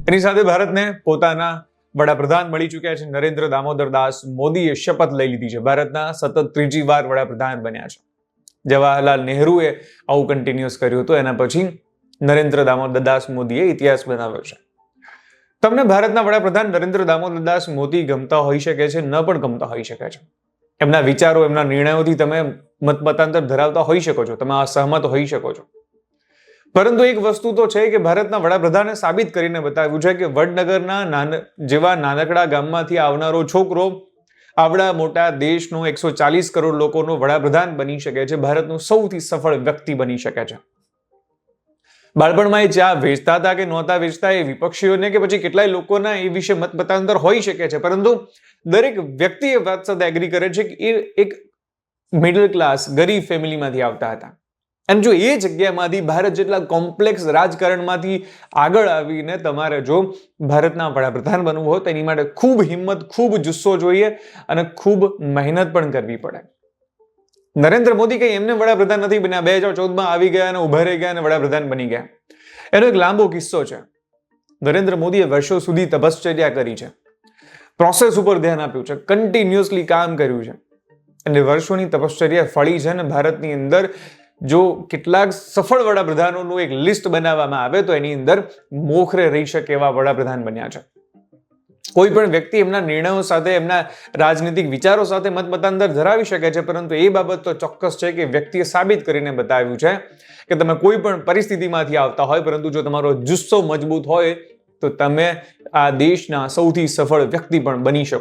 એની સાથે ભારતને પોતાના વડાપ્રધાન મળી ચૂક્યા છે. નરેન્દ્ર દામોદર દાસ મોદીએ શપથ લઈ લીધી છે. ભારતના સતત ત્રીજી વાર વડાપ્રધાન બન્યા છે. જવાહરલાલ નહેરુએ આવું કન્ટિન્યુઅસ કર્યું હતું. એના પછી નરેન્દ્ર દામોદર દાસ મોદીએ ઇતિહાસ બનાવ્યો છે. તમને ભારતના વડાપ્રધાન નરેન્દ્ર દામોદર દાસ મોદી ગમતા હોઈ શકે છે, ન પણ ગમતા હોઈ શકે છે. એમના વિચારો, એમના નિર્ણયોથી તમે મતાંતર ધરાવતા હોઈ શકો છો, તમે અસહમત હોઈ શકો છો. પરંતુ એક વસ્તુ તો છે કે ભારતના વડાપ્રધાને સાબિત કરીને બતાવ્યું છે કે વડનગરના જેવા નાનકડા ગામમાંથી આવનારો છોકરો આવડા મોટા દેશનો 140 કરોડ લોકોનો વડાપ્રધાન બની શકે છે, ભારતનું સૌથી સફળ વ્યક્તિ બની શકે છે. બાળપણમાં એ ચા વેચતા હતા કે નહોતા વેચતા, એ વિપક્ષીઓને કે પછી કેટલાય લોકોના એ વિશે મતમતાંતર હોઈ શકે છે, પરંતુ દરેક વ્યક્તિ એ વાત સાથે એગ્રી કરે છે કે એ એક મિડલ ક્લાસ ગરીબ ફેમિલીમાંથી આવતા હતા. અને જો એ જગ્યામાંથી ભારત જેટલા કોમ્પ્લેક્સ રાજકારણમાંથી આગળ આવીને તમારે જો ભારતના વડાપ્રધાન બનવું હોય તો એની માટે ખૂબ હિંમત, ખૂબ જુસ્સો જોઈએ અને ખૂબ મહેનત પણ કરવી પડે. નરેન્દ્ર મોદી કઈ એમને વડાપ્રધાન નથી બન્યા. 2014માં આવી ગયા અને ઉભા રહી ગયા અને વડાપ્રધાન બની ગયા. એનો એક લાંબો કિસ્સો છે. નરેન્દ્ર મોદીએ વર્ષો સુધી તપશ્ચર્યા કરી છે, પ્રોસેસ ઉપર ધ્યાન આપ્યું છે, કન્ટિન્યુઅસલી કામ કર્યું છે અને વર્ષોની તપશ્ચર્યા ફળી છે. અને ભારતની અંદર જો કેટલાક સફળ વડાપ્રધાનોનું એક લિસ્ટ બનાવવામાં આવે તો એની અંદર મોખરે રહી શકે એવા વડાપ્રધાન બન્યા છે. કોઈ પણ વ્યક્તિ એમના નિર્ણયો સાથે, એમના રાજનીતિક વિચારો સાથે મતમતાંતર ધરાવી શકે છે, પરંતુ એ બાબત તો ચોક્કસ છે કે વ્યક્તિએ સાબિત કરીને બતાવ્યું છે કે તમે કોઈ પણ પરિસ્થિતિમાંથી આવતા હોય, પરંતુ જો તમારો જુસ્સો મજબૂત હોય તો તમે આ દેશના સૌથી સફળ વ્યક્તિ પણ બની શકો.